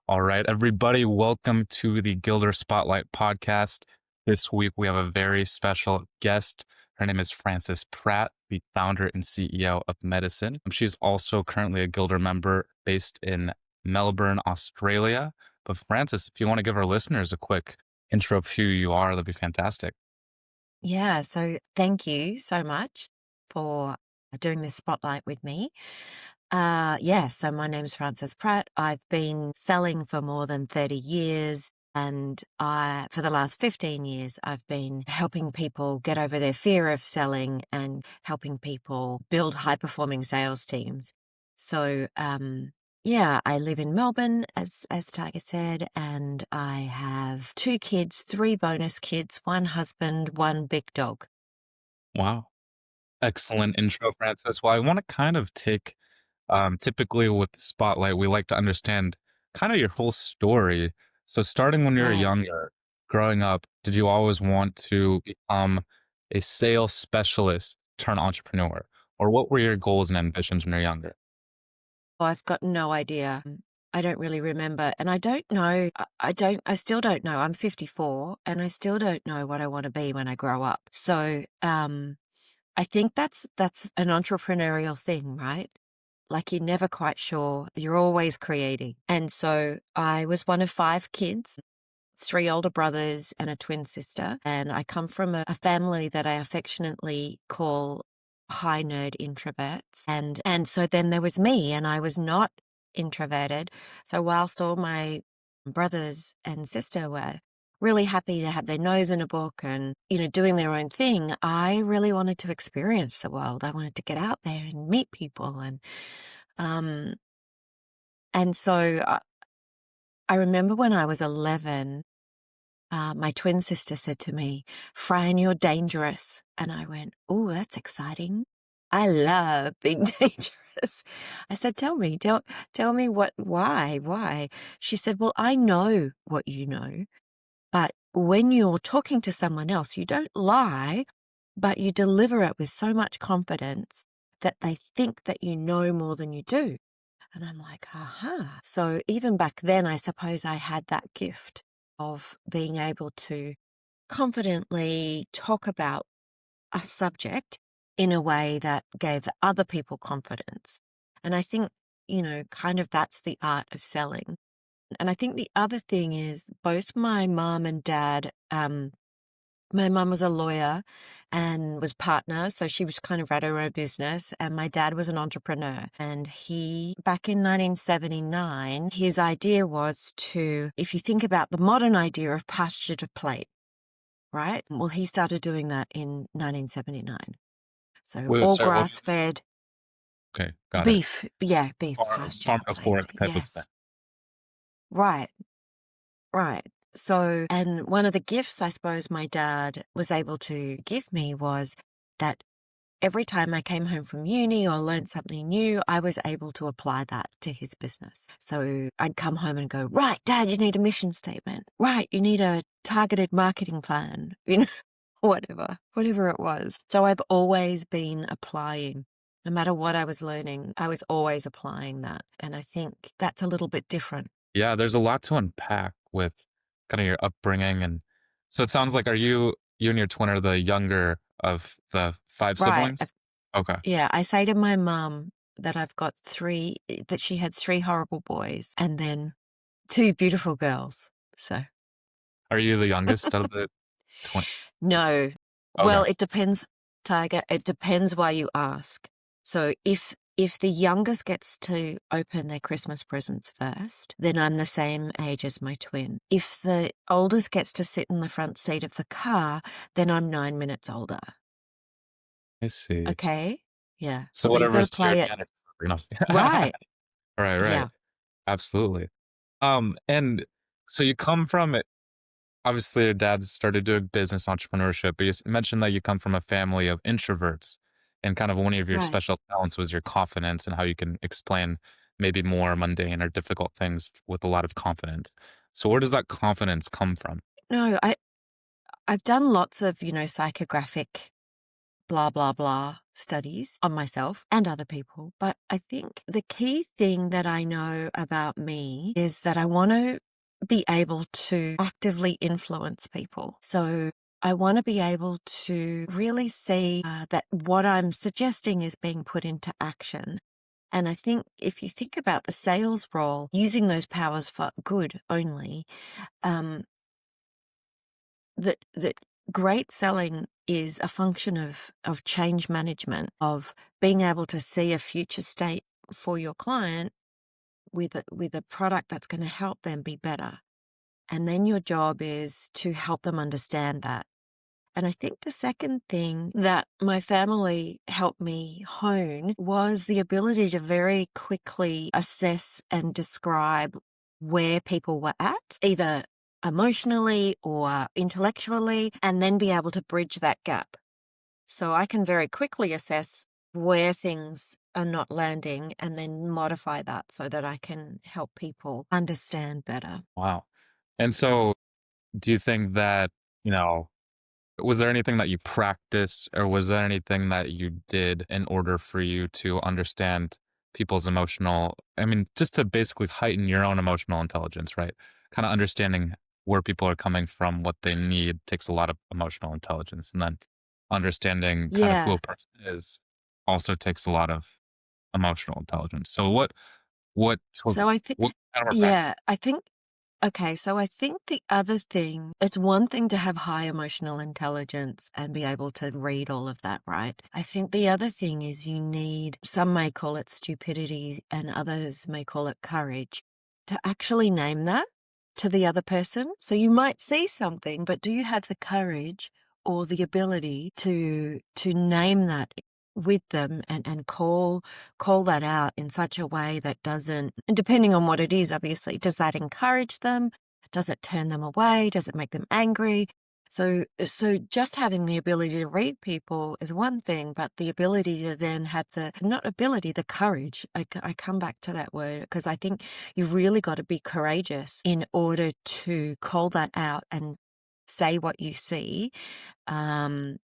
All right, everybody, welcome to the Gilder Spotlight podcast. This week we have a very special guest. Her name is Frances Pratt, the founder and CEO of Medicine. She's also currently a Gilder member based in Melbourne, Australia. But Frances, if you want to give our listeners a quick intro of who you are, that'd be fantastic. Yeah, so thank you so much for doing this spotlight with me. So my name's Frances Pratt. I've been selling for more than 30 years. And for the last 15 years, I've been helping people get over their fear of selling and helping people build high-performing sales teams. So, I live in Melbourne, as Tiger said, and I have 2 kids, 3 bonus kids, 1 husband, 1 big dog. Wow. Excellent intro, Frances. Well, I want to kind of take typically with Spotlight, we like to understand kind of your whole story. So, starting when you were Right. younger, growing up, did you always want to become a sales specialist turn entrepreneur? Or what were your goals and ambitions when you're younger? Well, I've got no idea. I don't really remember. And I don't know. I still don't know. I'm 54 and I still don't know what I want to be when I grow up. So, I think that's an entrepreneurial thing, right? Like you're never quite sure. You're always creating. And so I was one of 5 kids, 3 older brothers and a twin sister. And I come from a family that I affectionately call high nerd introverts. And so then there was me, and I was not introverted. So whilst all my brothers and sister were really happy to have their nose in a book and, doing their own thing, I really wanted to experience the world. I wanted to get out there and meet people. Um, and so I remember when I was 11, my twin sister said to me, "Fran, you're dangerous." And I went, "Oh, that's exciting. I love being dangerous." I said, tell me why?" She said, "Well, I know what you know, but when you're talking to someone else, you don't lie, but you deliver it with so much confidence that they think that you know more than you do." And I'm like, aha. So even back then, I suppose I had that gift of being able to confidently talk about a subject in a way that gave other people confidence. And I think, kind of that's the art of selling. And I think the other thing is both my mom and dad, my mum was a lawyer and was partner, so she was kind of ran her own business. And my dad was an entrepreneur. And back in 1979, his idea was to, if you think about the modern idea of pasture to plate, right? Well, he started doing that in 1979. So Wait, all sorry, what? grass fed Okay, got it. beef. Yeah, beef pasture Farm to to plate. fork type of thing. Yes. Right. Right. So, and one of the gifts I suppose my dad was able to give me was that every time I came home from uni or learned something new, I was able to apply that to his business. So I'd come home and go, "Right, Dad, you need a mission statement. Right, you need a targeted marketing plan," whatever it was. So I've always been applying. No matter what I was learning, I was always applying that. And I think that's a little bit different. Yeah, there's a lot to unpack with kind of your upbringing. And so it sounds like, you and your twin are the younger of the five Right. siblings? Okay. Yeah, I say to my mum that that she had 3 horrible boys and then 2 beautiful girls. So, Are you the youngest of the twin? no. Okay. Well, it depends, Tiger. It depends why you ask. So if the youngest gets to open their Christmas presents first, then I'm the same age as my twin. If the oldest gets to sit in the front seat of the car, then I'm 9 minutes older. I see. Okay? Yeah. So So you got to whatever's to your play it advantage. You know? right. Right, right. Yeah. Absolutely. And so you come from it. Obviously, your dad started doing business entrepreneurship, but mentioned that you come from a family of introverts, and kind of one of your Right. special talents was your confidence and how you can explain maybe more mundane or difficult things with a lot of confidence. So where does that confidence come from? No, I've done lots of, psychographic blah, blah, blah studies on myself and other people. But I think the key thing that I know about me is that I want to be able to actively influence people. So I want to be able to really see that what I'm suggesting is being put into action. And I think if you think about the sales role, using those powers for good only, um, that great selling is a function of change management, of being able to see a future state for your client with a product that's going to help them be better. And then your job is to help them understand that. And I think the second thing that my family helped me hone was the ability to very quickly assess and describe where people were at, either emotionally or intellectually, and then be able to bridge that gap. So I can very quickly assess where things are not landing and then modify that so that I can help people understand better. Wow. And so do you think that, you know, was there anything that you practiced or was there anything that you did in order for you to understand people's emotional, I mean, just to basically heighten your own emotional intelligence, right? Kind of understanding where people are coming from, what they need takes a lot of emotional intelligence. And then understanding kind of who Yeah. a person is also takes a lot of emotional intelligence. So what sort of, So I think, what kind of a yeah, practice? I think Okay, so I think the other thing, it's one thing to have high emotional intelligence and be able to read all of that, right? I think the other thing is you need, some may call it stupidity and others may call it courage, to actually name that to the other person. So you might see something, but do you have the courage or the ability to name that with them and call that out in such a way that doesn't, and depending on what it is, obviously, does that encourage them? Does it turn them away? Does it make them angry? So just having the ability to read people is one thing, but the ability to then have not ability, the courage. I come back to that word because I think you've really got to be courageous in order to call that out and say what you see. And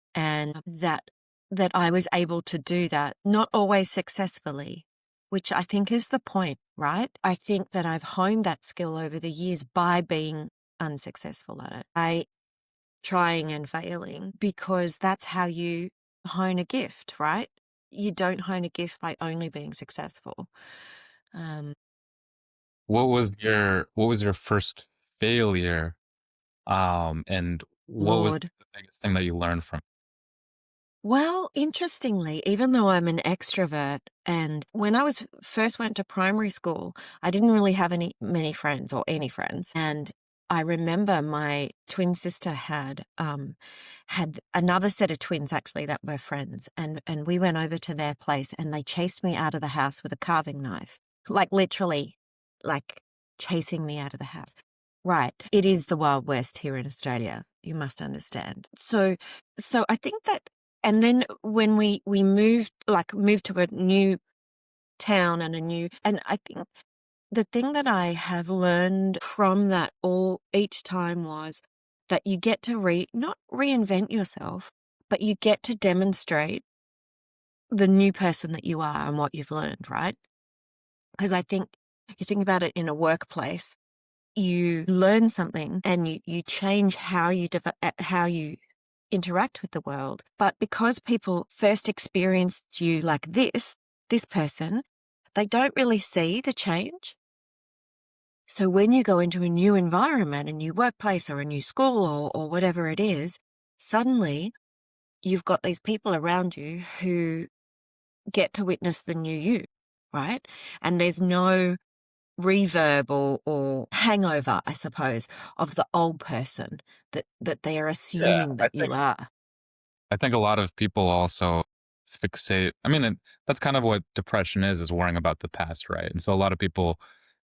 that I was able to do that, not always successfully, which I think is the point, right? I think that I've honed that skill over the years by being unsuccessful at it, by trying and failing, because that's how you hone a gift, right? You don't hone a gift by only being successful. Um, What was your first failure? And what was Lord. the biggest thing that you learned from? Well, interestingly, even though I'm an extrovert, and when I was first went to primary school, I didn't really have many friends or any friends. And I remember my twin sister had another set of twins actually that were friends, and we went over to their place and they chased me out of the house with a carving knife, like literally, like chasing me out of the house. Right. It is the Wild West here in Australia. You must understand. So I think that, and then when we moved to a new town and I think the thing that I have learned from that all each time was that you get to not reinvent yourself, but you get to demonstrate the new person that you are and what you've learned, right? Because I think you think about it in a workplace, you learn something and you change how you interact with the world. But because people first experienced you like this person, they don't really see the change. So when you go into a new environment, a new workplace or a new school or whatever it is, suddenly you've got these people around you who get to witness the new you, right? And there's no reverb or hangover, I suppose, of the old person that they are Yeah, assuming I that you think are. I think a lot of people also fixate. I mean, that's kind of what depression is worrying about the past, right? And so a lot of people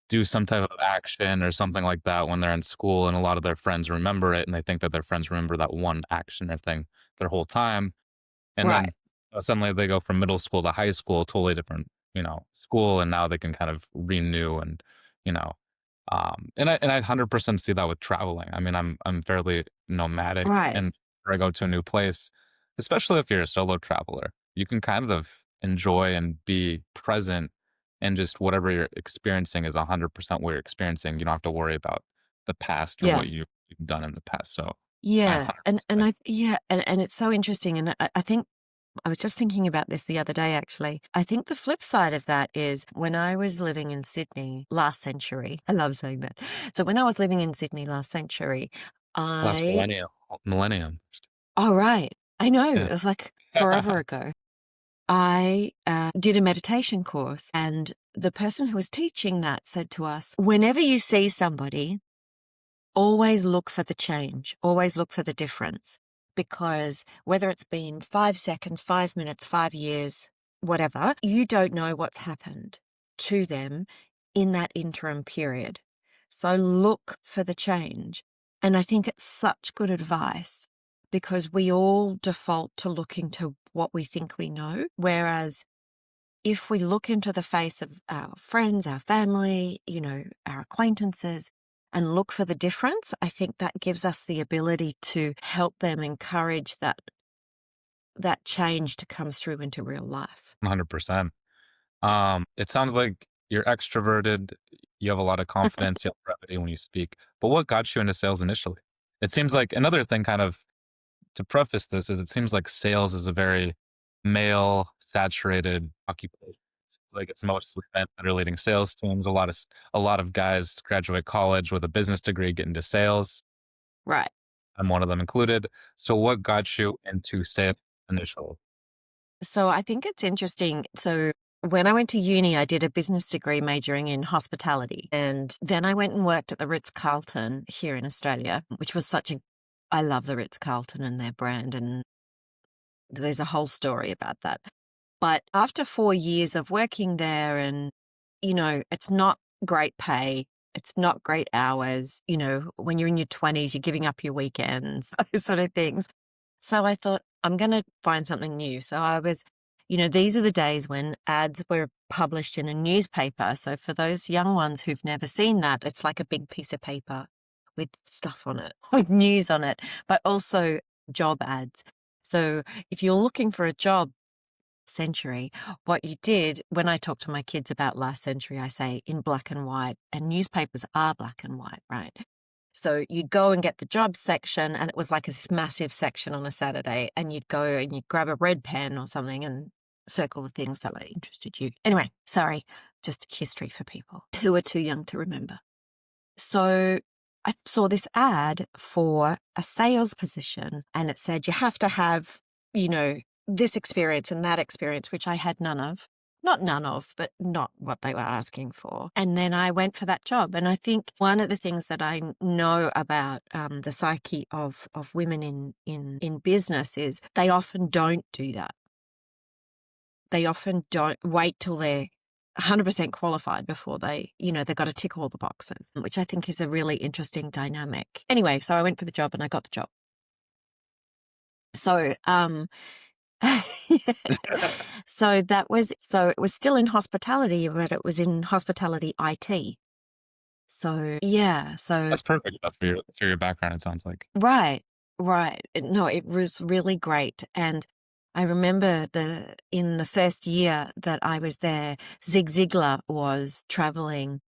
do some type of action or something like that when they're in school, and a lot of their friends remember it, and they think that their friends remember that one action or thing their whole time. And Right, then suddenly they go from middle school to high school, totally different, school, and now they can kind of renew and, you know, and I 100% see that with traveling. I mean, I'm fairly nomadic, right. and whenever I go to a new place, especially if you're a solo traveler, you can kind of enjoy and be present and just whatever you're experiencing is 100% what you're experiencing. You don't have to worry about the past or Yeah. what you've done in the past. So I Yeah. And 100%. and it's so interesting. And I think I was just thinking about this the other day, actually. I think the flip side of that is when I was living in Sydney last century, I love saying that. So when I was living in Sydney last century, Last I, millennium. oh, right. I know. Yeah. It was like forever ago. I did a meditation course, and the person who was teaching that said to us, whenever you see somebody, always look for the change, always look for the difference. Because whether it's been 5 seconds, 5 minutes, 5 years, whatever, you don't know what's happened to them in that interim period. So look for the change. And I think it's such good advice because we all default to looking to what we think we know. Whereas if we look into the face of our friends, our family, our acquaintances, and look for the difference, I think that gives us the ability to help them encourage that change to come through into real life. 100%. It sounds like you're extroverted. You have a lot of confidence, you have brevity when you speak. But what got you into sales initially? It seems like another thing kind of to preface this is it seems like sales is a very male saturated occupation. It's like it's mostly men that are leading sales teams. A lot of guys graduate college with a business degree, get into sales. Right. I'm one of them included. So what got you into sales initially? So I think it's interesting. So when I went to uni, I did a business degree majoring in hospitality. And then I went and worked at the Ritz-Carlton here in Australia, which was I love the Ritz-Carlton and their brand. And there's a whole story about that. But after 4 years of working there and, it's not great pay. It's not great hours. When you're in your 20s, you're giving up your weekends, those sort of things. So I thought, I'm going to find something new. So I was, these are the days when ads were published in a newspaper. So for those young ones who've never seen that, it's like a big piece of paper with stuff on it, with news on it, but also job ads. So if you're looking for a job, century, what you did when I talk to my kids about last century, I say in black and white, and newspapers are black and white, right? So you'd go and get the job section, and it was like this massive section on a Saturday, and you'd go and you'd grab a red pen or something and circle the things that were interested you. Anyway, sorry, just history for people who are too young to remember. So I saw this ad for a sales position, and it said you have to have, this experience and that experience, which I had none of. Not none of, but not what they were asking for. And then I went for that job. And I think one of the things that I know about the psyche of women in business is they often don't do that. They often don't wait till they're 100% qualified before they've got to tick all the boxes, which I think is a really interesting dynamic. Anyway, so I went for the job and I got the job. So, so it was still in hospitality, but it was in hospitality IT. So, yeah. So, That's perfect enough for your background, it sounds like. right. No, it was really great. And I remember in the first year that I was there, Zig Ziglar was traveling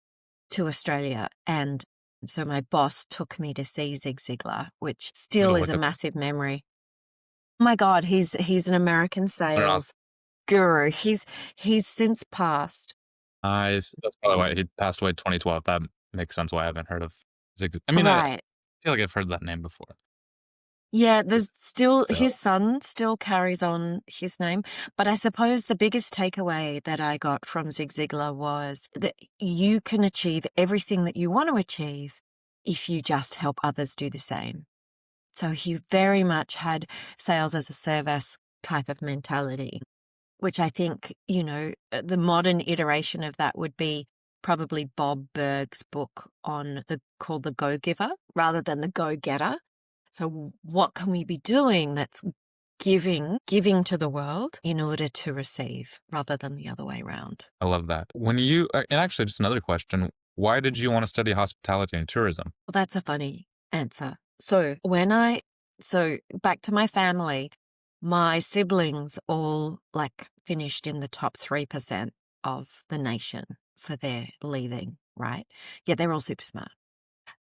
to Australia. And so my boss took me to see Zig Ziglar, which I'm still gonna is look a up massive memory. Oh my God, he's an American Turner sales guru. He's since passed. That's probably why he passed away 2012. That makes sense why I haven't heard of I mean, I Right. feel like I've heard that name before. Yeah, there's still his So son still carries on his name. But I suppose the biggest takeaway that I got from Zig Ziglar was that you can achieve everything that you want to achieve if you just help others do the same. So he very much had sales as a service type of mentality, which I think, the modern iteration of that would be probably Bob Berg's book called The Go-Giver rather than The Go-Getter. So what can we be doing that's giving to the world in order to receive rather than the other way around? I love that. And actually just another question, why did you want to study hospitality and tourism? Well, that's a funny answer. So back to my family, My siblings all like finished in the top 3% of the nation for their leaving, right? Yeah, they're all super smart.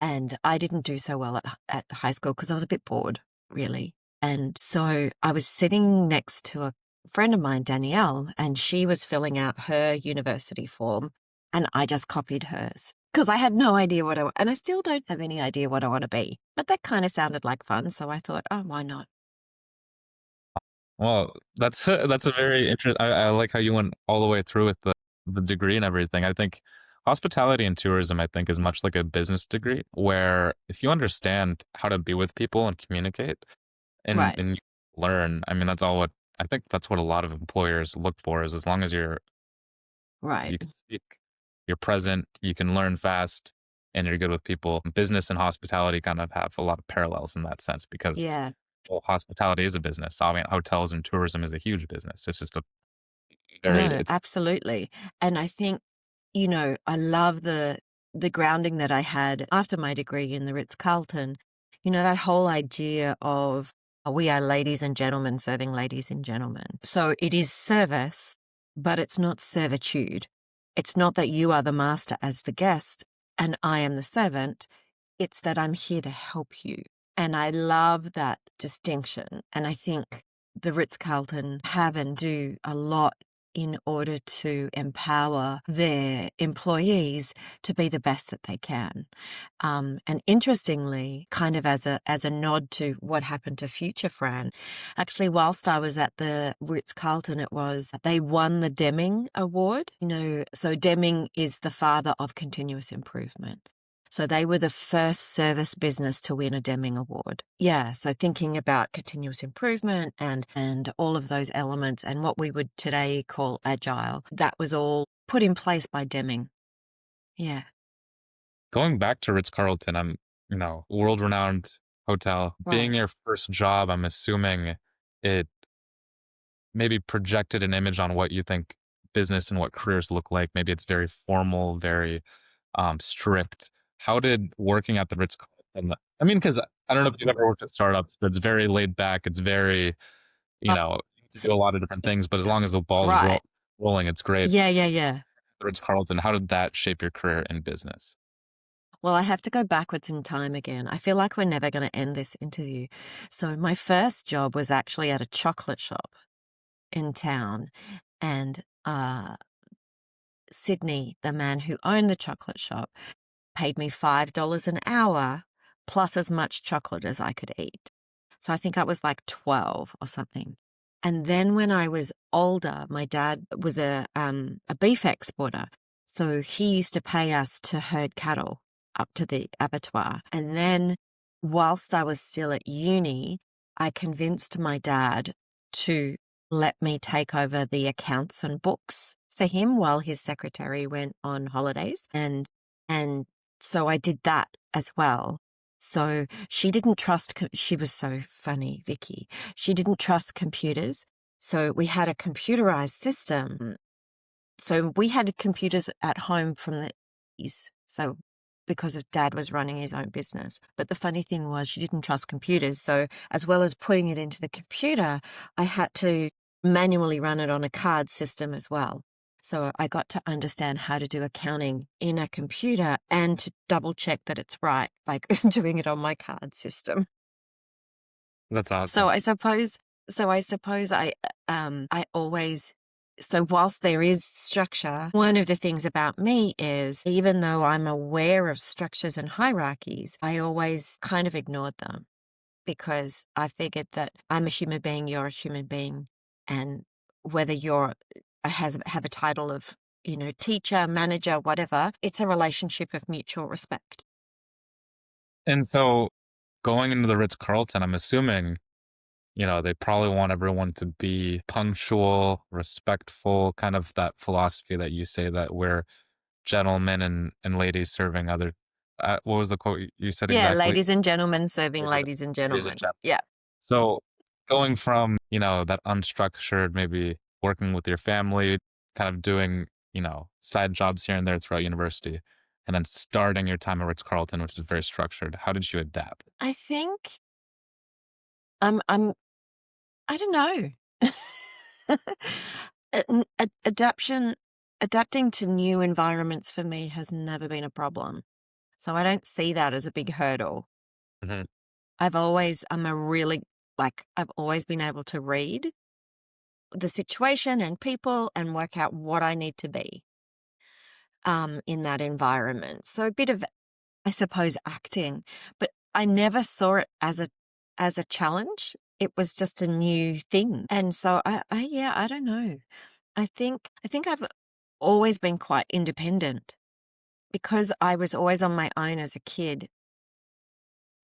And I didn't do so well at high school because I was a bit bored, really. And so I was sitting next to a friend of mine, Danielle, and she was filling out her university form, and I just copied hers because I had no idea and I still don't have any idea what I want to be. But that kind of sounded like fun, so I thought, oh, why not? Well, that's a very interesting. I like how you went all the way through with the degree and everything. I think hospitality and tourism, I think, is much like a business degree, where if you understand how to be with people and communicate Right, and you learn, I mean, that's all what I think that's what a lot of employers look for is as long as right. you can speak, you're present, you can learn fast, and you're good with people. Business and hospitality kind of have a lot of parallels in that sense because Yeah. well, hospitality is a business. I mean, hotels and tourism is a huge business. It's just a very No, it's absolutely. And I think, I love the grounding that I had after my degree in the Ritz-Carlton. That whole idea of we are ladies and gentlemen serving ladies and gentlemen. So it is service, but it's not servitude. It's not that you are the master as the guest and I am the servant. It's that I'm here to help you. And I love that distinction. And I think the Ritz-Carlton have and do a lot in order to empower their employees to be the best that they can. And interestingly, kind of as a nod to what happened to Future Fran, actually, whilst I was at the Ritz-Carlton, they won the Deming Award. So Deming is the father of continuous improvement. So they were the first service business to win a Deming Award. Yeah, so thinking about continuous improvement and all of those elements and what we would today call agile, that was all put in place by Deming. Yeah, going back to Ritz-Carlton, world-renowned hotel. Being right. your first job, I'm assuming it maybe projected an image on what you think business and what careers look like. Maybe it's very formal, very, strict. How did working at the Ritz-Carlton I mean, because I don't know if you've ever worked at startups, but it's very laid back. It's very, Uh, you have to so, do a lot of different things, but as long as the ball's right. rolling, it's great. Yeah, yeah, yeah. The Ritz-Carlton, how did that shape your career in business? Well, I have to go backwards in time again. I feel like we're never going to end this interview. So my first job was actually at a chocolate shop in town, and Sydney, the man who owned the chocolate shop, paid me $5 an hour plus as much chocolate as I could eat. So I think I was like 12 or something. And then when I was older, my dad was a beef exporter. So he used to pay us to herd cattle up to the abattoir. And then whilst I was still at uni, I convinced my dad to let me take over the accounts and books for him while his secretary went on holidays. And so I did that as well. So she didn't trust, she was so funny, Vicky. She didn't trust computers. So we had a computerized system. So we had computers at home from the 80s. So because of dad was running his own business. But the funny thing was she didn't trust computers. So as well as putting it into the computer, I had to manually run it on a card system as well. So I got to understand how to do accounting in a computer and to double check that it's right, like doing it on my card system. That's So awesome. I suppose I always so whilst there is structure, one of the things about me is even though I'm aware of structures and hierarchies, I always kind of ignored them because I figured that I'm a human being, you're a human being, and whether have a title of, teacher, manager, whatever, it's a relationship of mutual respect. And so going into the Ritz-Carlton, I'm assuming, they probably want everyone to be punctual, respectful, kind of that philosophy that you say that we're gentlemen and ladies serving other what was the quote you said Yeah, exactly? ladies and gentlemen serving Ladies ladies and ladies and gentlemen. gentlemen. Yeah. So going from, that unstructured, maybe working with your family, kind of doing, side jobs here and there throughout university, and then starting your time at Ritz-Carlton, which is very structured. How did you adapt? I think I'm I don't know. Adapting to new environments for me has never been a problem. So I don't see that as a big hurdle. Mhm. I've always been able to read the situation and people and work out what I need to be in that environment. So a bit of, I suppose, acting, but I never saw it as a challenge. It was just a new thing. And so yeah, I don't know. I think I've always been quite independent because I was always on my own as a kid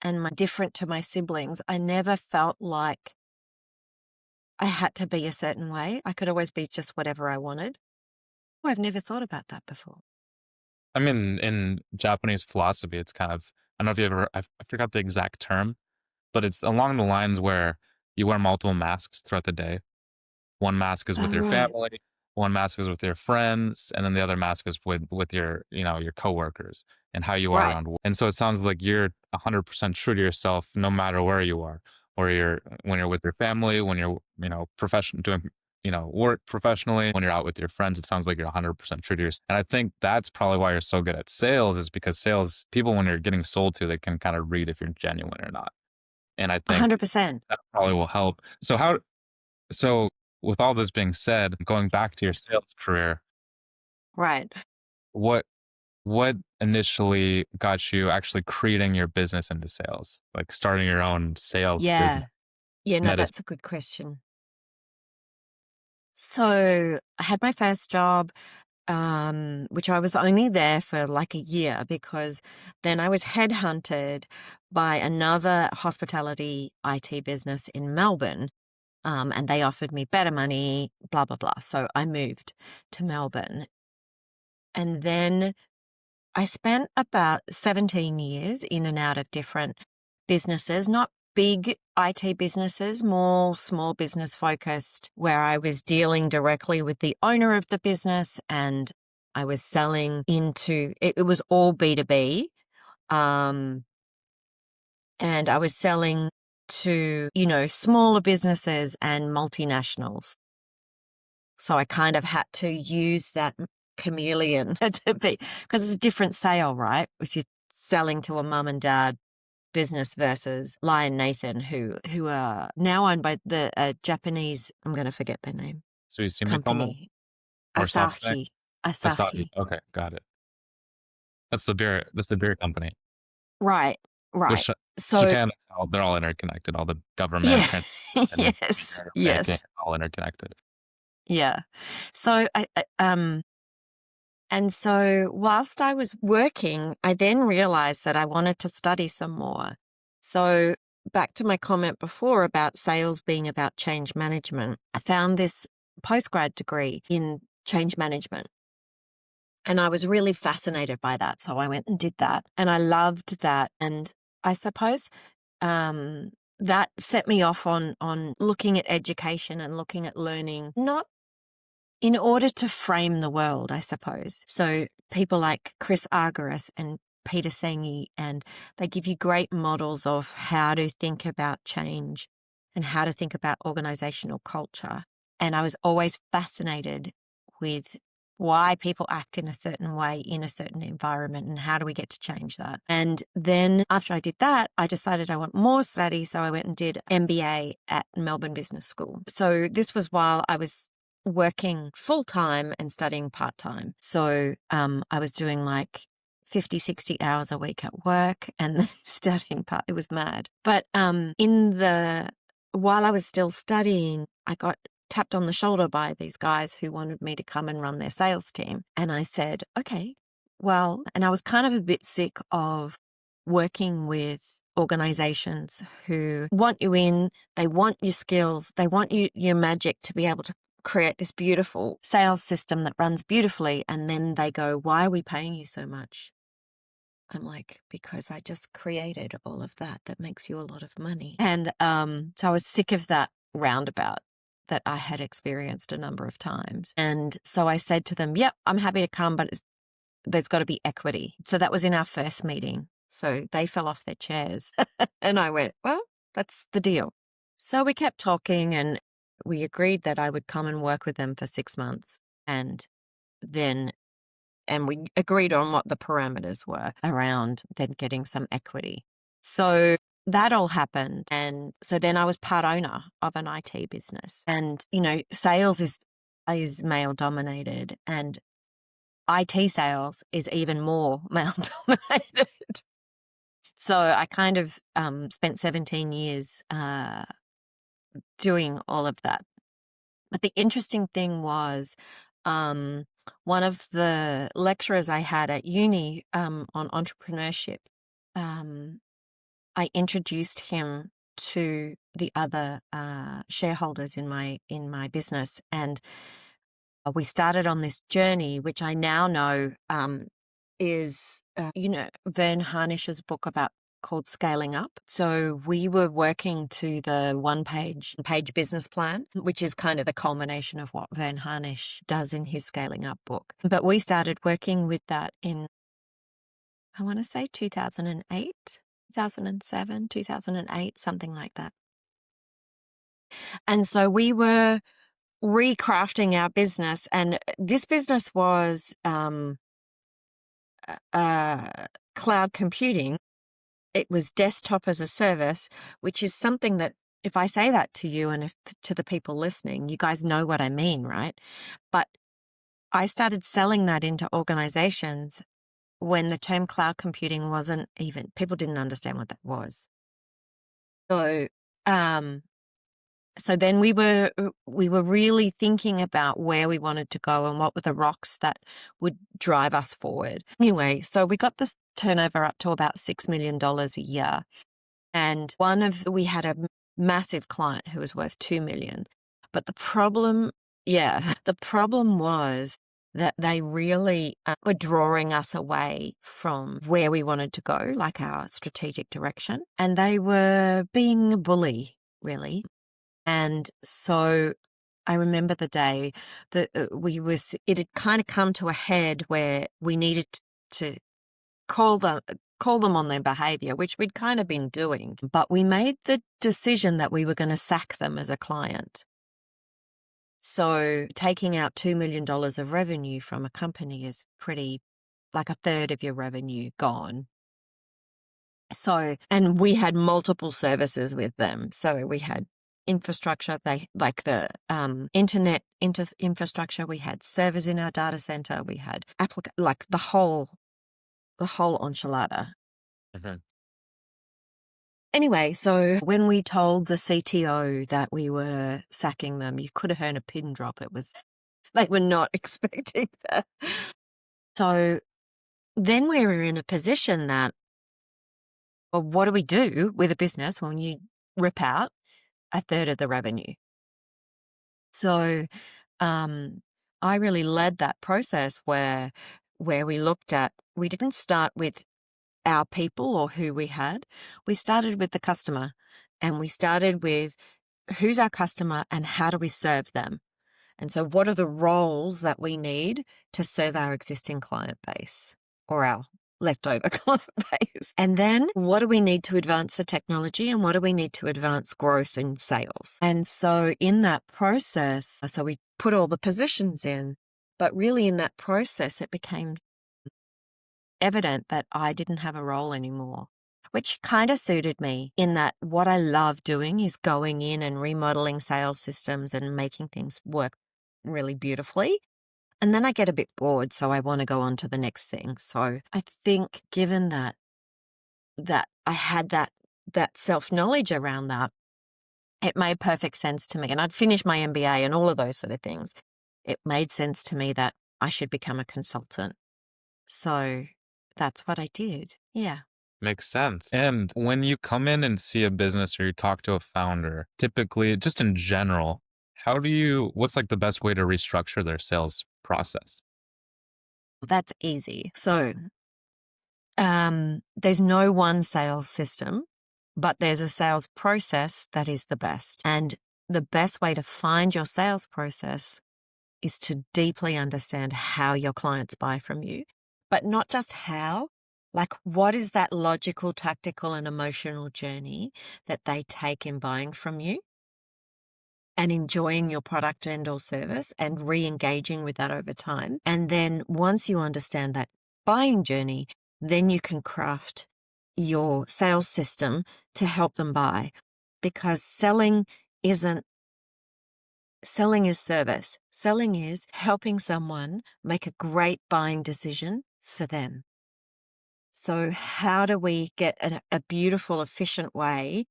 and different to my siblings. I never felt like I had to be a certain way. I could always be just whatever I wanted. Oh, I've never thought about that before. I mean, in Japanese philosophy, it's kind of, I don't know if you ever, I forgot the exact term, but it's along the lines where you wear multiple masks throughout the day. One mask is with Oh, your right. family, one mask is with your friends, and then the other mask is with your, your coworkers and how you are Right. around. And so it sounds like you're 100% true to yourself, no matter where you are, or when you're with your family, when you're, profession doing, work professionally, when you're out with your friends. It sounds like you're 100% true to yourself. And I think that's probably why you're so good at sales, is because sales people, when you're getting sold to, they can kind of read if you're genuine or not. And I think 100%. that probably will help. So with all this being said, going back to your sales career, Right. what what initially got you actually creating your business into sales? Like starting your own sales business, Yeah. Yeah, no, medicine. that's a good question. So I had my first job, which I was only there for like a year because then I was headhunted by another hospitality IT business in Melbourne. And they offered me better money, blah, blah, blah. So I moved to Melbourne. And then I spent about 17 years in and out of different businesses, not big IT businesses, more small business focused, where I was dealing directly with the owner of the business and I was selling it was all B2B. Um, and I was selling to, smaller businesses and multinationals. So I kind of had to use that chameleon to be, because it's a different sale, right? If you're selling to a mum and dad business versus Lion Nathan, who are now owned by the Japanese, I'm going to forget their name, Suisumi Komo company, or something? Asahi. Asahi. Asahi. Okay, got it. That's the beer company. Right, right. Which So, Japan is they're all interconnected. All the government, yeah, transportation, yes, media, banking, yes, all interconnected. yeah. So and so whilst I was working, I then realized that I wanted to study some more. So back to my comment before about sales being about change management, I found this postgrad degree in change management. And I was really fascinated by that. So I went and did that. And I loved that. And I suppose um, that set me off on looking at education and looking at learning, not in order to frame the world, I suppose. So people like Chris Argyris and Peter Senge, and they give you great models of how to think about change and how to think about organizational culture. And I was always fascinated with why people act in a certain way in a certain environment and how do we get to change that. And then after I did that, I decided I want more study. So I went and did MBA at Melbourne Business School. So this was while I was working full time and studying part time. So I was doing like 50, 60 hours a week at work and then studying part. It was mad. But while I was still studying, I got tapped on the shoulder by these guys who wanted me to come and run their sales team. And I said, okay, well, and I was kind of a bit sick of working with organizations who want you in, they want your skills, they want your magic to be able to create this beautiful sales system that runs beautifully. And then they go, why are we paying you so much? I'm like, because I just created all of that makes you a lot of money. And so I was sick of that roundabout that I had experienced a number of times. And so I said to them, yep, I'm happy to come, but there's got to be equity. So that was in our first meeting. So they fell off their chairs and I went, well, that's the deal. So we kept talking and we agreed that I would come and work with them for 6 months. And then, and we agreed on what the parameters were around then getting some equity. So that all happened. And so then I was part owner of an IT business. And, sales is male dominated, and IT sales is even more male dominated. So I kind of spent 17 years doing all of that. But the interesting thing was one of the lecturers I had at uni on entrepreneurship, I introduced him to the other shareholders in my business, and we started on this journey, which I now know is, Vern Harnish's book called Scaling Up. So we were working to the one-page business plan, which is kind of the culmination of what Vern Harnish does in his Scaling Up book. But we started working with that in, I want to say 2008, 2007, 2008, something like that. And so we were recrafting our business, and this business was cloud computing. It was desktop as a service, which is something that if I say that to you and to the people listening, you guys know what I mean, right? But I started selling that into organizations when the term cloud computing wasn't even, people didn't understand what that was. So, so then we were really thinking about where we wanted to go and what were the rocks that would drive us forward. Anyway, so we got this turnover up to about $6 million a year. And we had a massive client who was worth $2 million. But the problem was that they really were drawing us away from where we wanted to go, like our strategic direction. And they were being a bully, really. And so I remember the day that it had kind of come to a head where we needed to call them on their behavior, which we'd kind of been doing. But we made the decision that we were going to sack them as a client. So taking out $2 million of revenue from a company is pretty, like a third of your revenue gone. So, and we had multiple services with them. So we had infrastructure, like the internet infrastructure, we had servers in our data center, we had like the whole enchilada. Mm-hmm. Anyway, so when we told the CTO that we were sacking them, you could have heard a pin drop. They were not expecting that. So then we were in a position that, well, what do we do with a business when you rip out a third of the revenue? So I really led that process where we didn't start with our people or who we had. We started with the customer, and we started with who's our customer and how do we serve them? And so what are the roles that we need to serve our existing client base or our leftover client base? And then what do we need to advance the technology, and what do we need to advance growth in sales? And so in that process, so we put all the positions in, but really in that process, it became evident that I didn't have a role anymore, which kind of suited me in that what I love doing is going in and remodeling sales systems and making things work really beautifully. And then I get a bit bored, so I want to go on to the next thing. So I think given that I had that self-knowledge around that, it made perfect sense to me. And I'd finished my MBA and all of those sort of things. It made sense to me that I should become a consultant. So that's what I did. Yeah. Makes sense. And when you come in and see a business or you talk to a founder, typically, just in general, what's like the best way to restructure their sales process? That's easy. So there's no one sales system, but there's a sales process that is the best. And the best way to find your sales process is to deeply understand how your clients buy from you, but not just how, like what is that logical, tactical, and emotional journey that they take in buying from you? and enjoying your product and or service and re-engaging with that over time. And then once you understand that buying journey, then you can craft your sales system to help them buy, because selling is service. Selling is helping someone make a great buying decision for them. So how do we get a beautiful, efficient way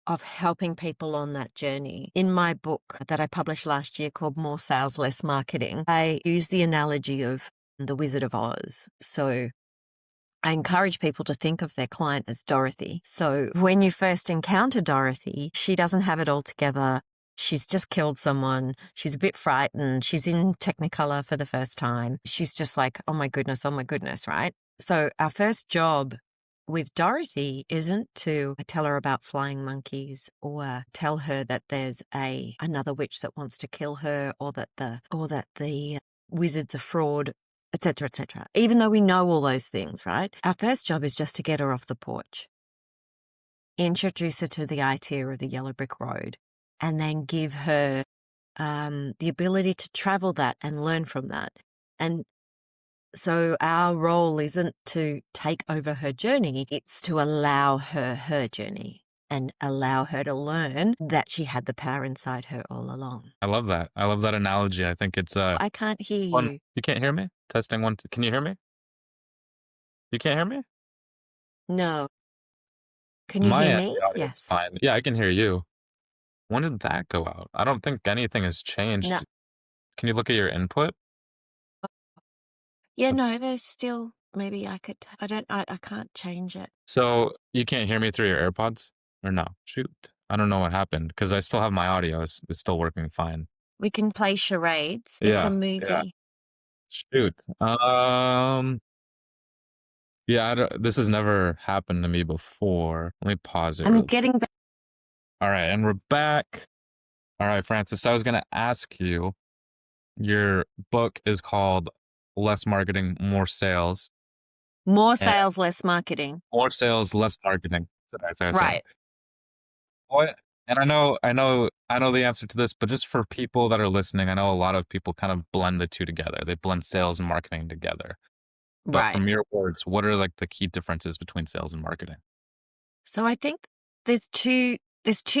of helping people on that journey? In my book that I published last year called More Sales, Less Marketing, I use the analogy of the Wizard of Oz. So I encourage people to think of their client as Dorothy. So when you first encounter Dorothy, she doesn't have it all together. She's just killed someone. She's a bit frightened. She's in Technicolor for the first time. She's just like, oh my goodness, right? So our first job with Dorothy isn't to tell her about flying monkeys or tell her that there's another witch that wants to kill her, or that the wizard's a fraud, etc., etc. Even though we know all those things, right? Our first job is just to get her off the porch, introduce her to the idea of the yellow brick road, and then give her the ability to travel that and learn from that. And so our role isn't to take over her journey, it's to allow her journey and allow her to learn that she had the power inside her all along. I love that. I love that analogy. I think it's I can't hear one. you. You can't hear me? Testing one. Can you hear me? You can't hear me? No. Can you My hear end, me? the audio is Yes. fine. Yeah, I can hear you. When did that go out? I don't think anything has No. changed. Can you look at your input? Yeah, no, Let's- there's still, maybe I can't change it. So you can't hear me through your AirPods? Or no? Shoot. I don't know what happened because I still have my audio. It's still working fine. We can play charades. It's a Yeah. Yeah. movie. Shoot. Yeah, this has never happened to me before. Let me pause it I'm real quick. getting back. All right, and we're back. All right, Francis, I was going to ask you, your book is called Less Marketing, More Sales. More And sales, less marketing. More Sales, Less Marketing. Sorry. Right. What? And I know the answer to this, but just for people that are listening, I know a lot of people kind of blend the two together. They blend sales and marketing together. But Right. from your words, what are like the key differences between sales and marketing? So I think there's two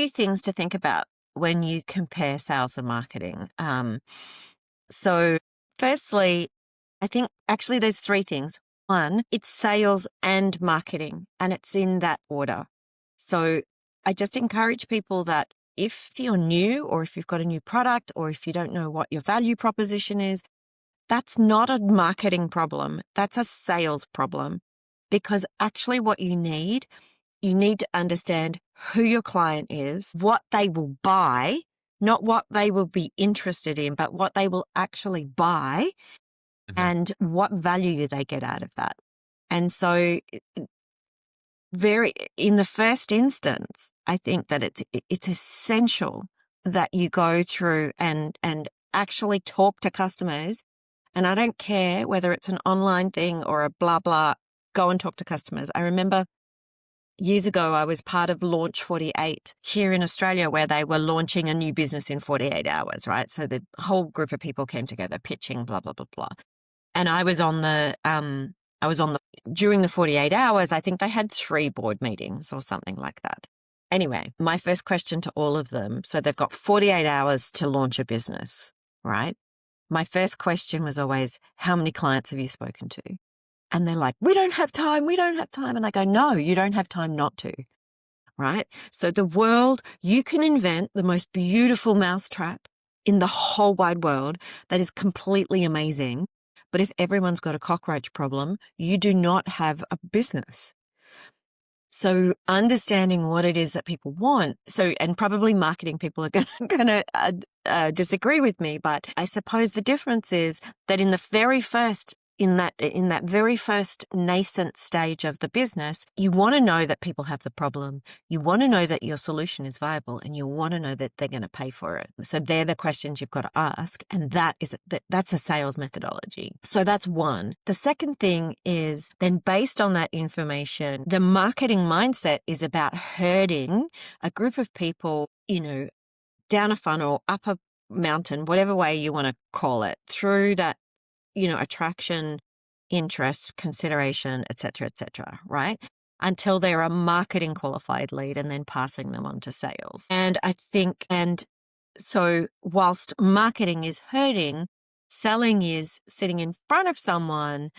things to think about when you compare sales and marketing. So firstly, I think actually there's three things. One, it's sales and marketing, and it's in that order. So I just encourage people that if you're new, or if you've got a new product, or if you don't know what your value proposition is, that's not a marketing problem. That's a sales problem. Because actually what you need to understand who your client is, what they will buy, not what they will be interested in, but what they will actually buy, and what value do they get out of that. And so in the first instance, I think that it's essential that you go through and actually talk to customers. And I don't care whether it's an online thing or a blah, blah, go and talk to customers. I remember years ago, I was part of Launch 48 here in Australia, where they were launching a new business in 48 hours, right? So the whole group of people came together pitching, blah, blah, blah, blah. And I was on during the 48 hours, I think they had 3 board meetings or something like that. Anyway, my first question to all of them, so they've got 48 hours to launch a business, right? My first question was always, how many clients have you spoken to? And they're like, we don't have time. And I go, no, you don't have time not to, right? So you can invent the most beautiful mousetrap in the whole wide world that is completely amazing. But if everyone's got a cockroach problem, you do not have a business. So understanding what it is that people want. And probably marketing people are going to disagree with me, but I suppose the difference is that in that very first nascent stage of the business, you want to know that people have the problem. You want to know that your solution is viable, and you want to know that they're going to pay for it. So they're the questions you've got to ask. And that's a sales methodology. So that's one. The second thing is then, based on that information, the marketing mindset is about herding a group of people, down a funnel, up a mountain, whatever way you want to call it, through that, attraction, interest, consideration, et cetera, right? Until they're a marketing qualified lead and then passing them on to sales. And I think, and so whilst marketing is hurting, selling is sitting in front of someone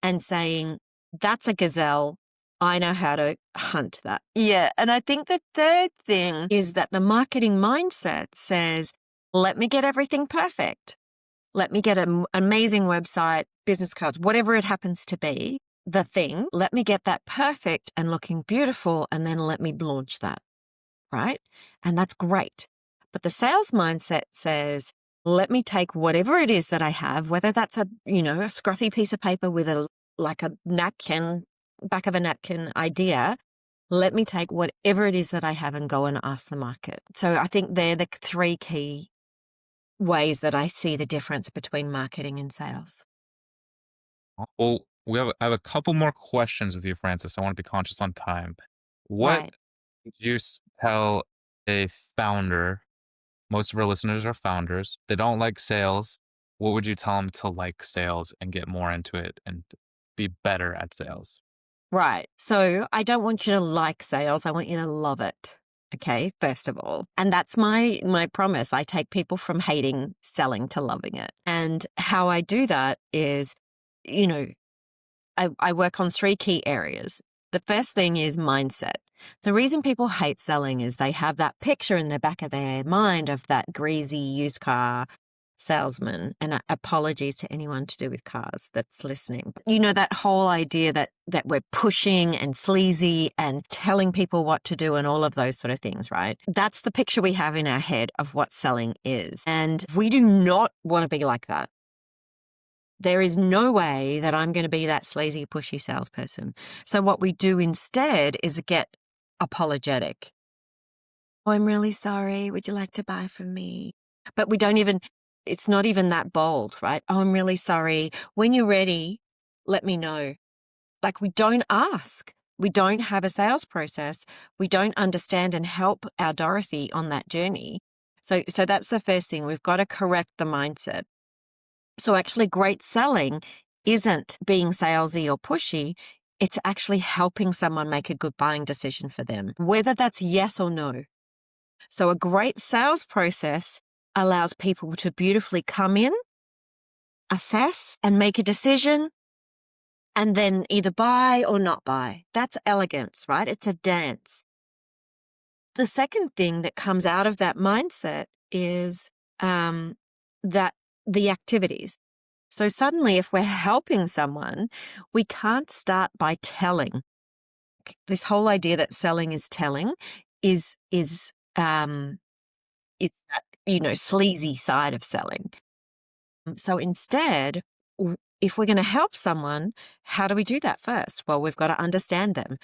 and saying, that's a gazelle. I know how to hunt that. Yeah. And I think the third thing is that the marketing mindset says, let me get everything perfect. Let me get an amazing website, business cards, whatever it happens to be, the thing. Let me get that perfect and looking beautiful, and then let me launch that, right? And that's great. But the sales mindset says, let me take whatever it is that I have, whether that's a scruffy piece of paper with a napkin, back of a napkin idea. Let me take whatever it is that I have and go and ask the market. So I think they're the three key ways that I see the difference between marketing and sales. Well, I have a couple more questions with you, Frances. I want to be conscious on time. What Right. would you tell a founder? Most of our listeners are founders. They don't like sales. What would you tell them to like sales and get more into it and be better at sales? Right. So I don't want you to like sales. I want you to love it. Okay, first of all. And that's my promise. I take people from hating selling to loving it. And how I do that is, you know, I work on three key areas. The first thing is mindset. The reason people hate selling is they have that picture in the back of their mind of that greasy used car salesman. And apologies to anyone to do with cars that's listening. That whole idea that we're pushing and sleazy and telling people what to do and all of those sort of things, right? That's the picture we have in our head of what selling is. And we do not want to be like that. There is no way that I'm going to be that sleazy, pushy salesperson. So what we do instead is get apologetic. Oh, I'm really sorry. Would you like to buy from me? But it's not even that bold, right? Oh, I'm really sorry. When you're ready, let me know. Like, we don't ask. We don't have a sales process. We don't understand and help our Dorothy on that journey. So that's the first thing. We've got to correct the mindset. So actually, great selling isn't being salesy or pushy. It's actually helping someone make a good buying decision for them, whether that's yes or no. So a great sales process allows people to beautifully come in, assess, and make a decision, and then either buy or not buy. That's elegance, right? It's a dance. The second thing that comes out of that mindset is that the activities. So suddenly, if we're helping someone, we can't start by telling. This whole idea that selling is telling is it's that, sleazy side of selling. So instead, if we're going to help someone, how do we do that first? Well, we've got to understand them.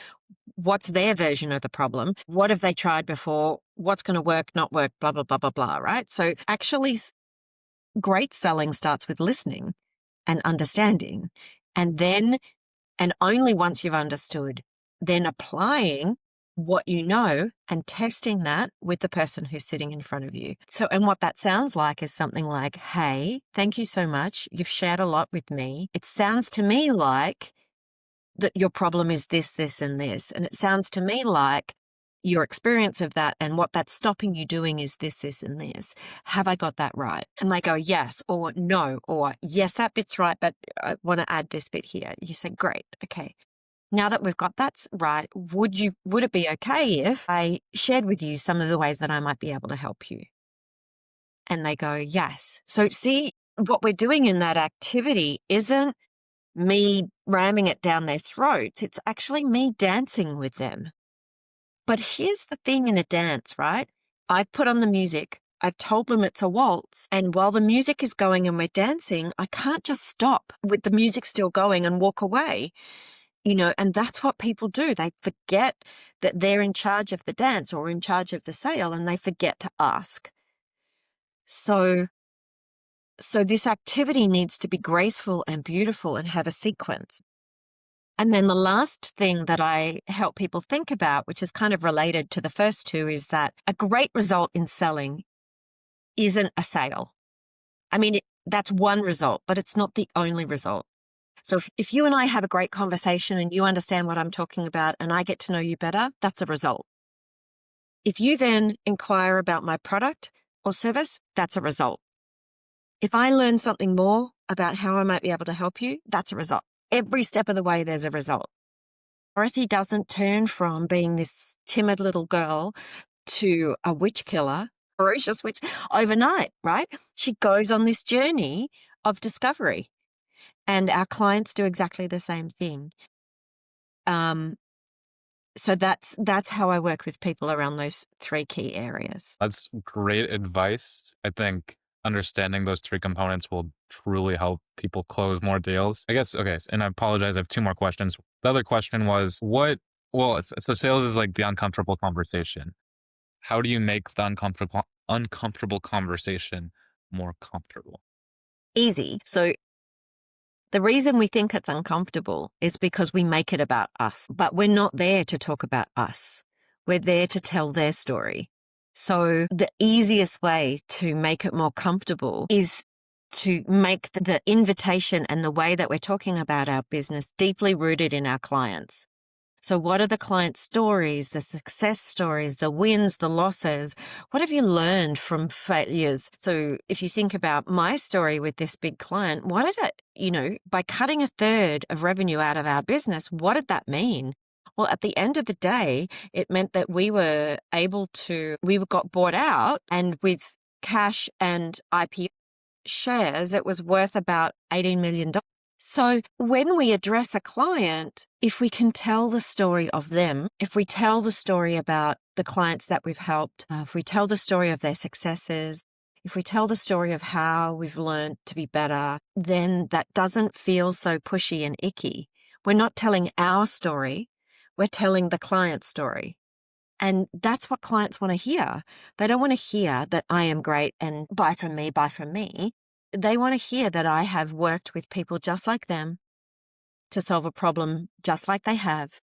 What's their version of the problem? What have they tried before? What's going to work, not work, blah, blah, blah, blah, blah, right? So actually, great selling starts with listening and understanding. And only once you've understood, then applying what you know and testing that with the person who's sitting in front of you. So, and what that sounds like is something like, hey, thank you so much. You've shared a lot with me. It sounds to me like that your problem is this, this, and this. And it sounds to me like your experience of that and what that's stopping you doing is this, this, and this. Have I got that right? And they go, yes, or no, or yes, that bit's right, but I want to add this bit here. You say, great, okay. Now that we've got that right, would it be okay if I shared with you some of the ways that I might be able to help you? And they go, yes. So see, what we're doing in that activity isn't me ramming it down their throats. It's actually me dancing with them. But here's the thing in a dance, right? I've put on the music. I've told them it's a waltz. And while the music is going and we're dancing, I can't just stop with the music still going and walk away. And that's what people do. They forget that they're in charge of the dance or in charge of the sale, and they forget to ask. So this activity needs to be graceful and beautiful and have a sequence. And then the last thing that I help people think about, which is kind of related to the first two, is that a great result in selling isn't a sale. I mean, that's one result, but it's not the only result. So if you and I have a great conversation and you understand what I'm talking about and I get to know you better, that's a result. If you then inquire about my product or service, that's a result. If I learn something more about how I might be able to help you, that's a result. Every step of the way, there's a result. Dorothy doesn't turn from being this timid little girl to a witch killer, ferocious witch, overnight, right? She goes on this journey of discovery. And our clients do exactly the same thing. So that's how I work with people around those three key areas. That's great advice. I think understanding those three components will truly help people close more deals. I guess, okay, and I apologize, I have two more questions. The other question was so sales is like the uncomfortable conversation. How do you make the uncomfortable conversation more comfortable? Easy. So the reason we think it's uncomfortable is because we make it about us, but we're not there to talk about us. We're there to tell their story. So the easiest way to make it more comfortable is to make the invitation and the way that we're talking about our business deeply rooted in our clients. So what are the client stories, the success stories, the wins, the losses? What have you learned from failures? So if you think about my story with this big client, what did it, by cutting a third of revenue out of our business, what did that mean? Well, at the end of the day, it meant that we got bought out, and with cash and IPO shares, it was worth about $18 million. So when we address a client, if we can tell the story of them, if we tell the story about the clients that we've helped, if we tell the story of their successes, if we tell the story of how we've learned to be better, then that doesn't feel so pushy and icky. We're not telling our story, we're telling the client's story. And that's what clients want to hear. They don't want to hear that I am great and buy from me, buy from me. They want to hear that I have worked with people just like them to solve a problem just like they have.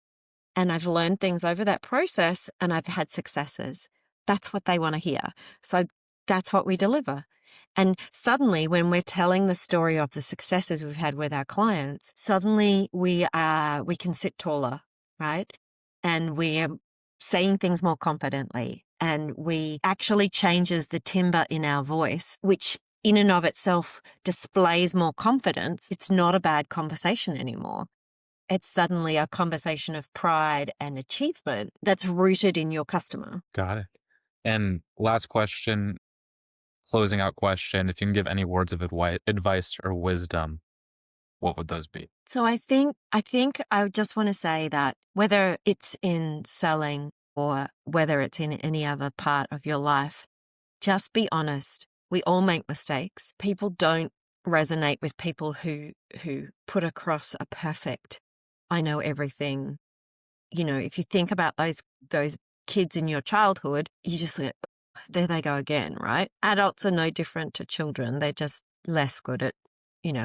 And I've learned things over that process and I've had successes. That's what they want to hear. So that's what we deliver. And suddenly, when we're telling the story of the successes we've had with our clients, suddenly we can sit taller, right? And we are saying things more confidently, and we actually changes the timbre in our voice, which in and of itself displays more confidence. It's not a bad conversation anymore. It's suddenly a conversation of pride and achievement that's rooted in your customer. Got it. And last question, closing out question, if you can give any words of advice or wisdom, what would those be? So I think I just want to say that whether it's in selling or whether it's in any other part of your life, just be honest. We all make mistakes. People don't resonate with people who put across a perfect, I know everything. If you think about those kids in your childhood, you just like, there they go again, right? Adults are no different to children. They're just less good at,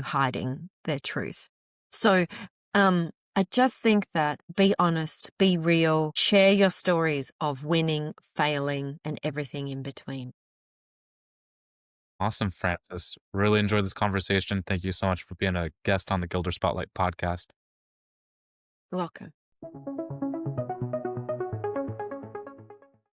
hiding their truth. So, I just think that be honest, be real, share your stories of winning, failing, and everything in between. Awesome, Francis. Really enjoyed this conversation. Thank you so much for being a guest on the Gilder Spotlight podcast. You're welcome.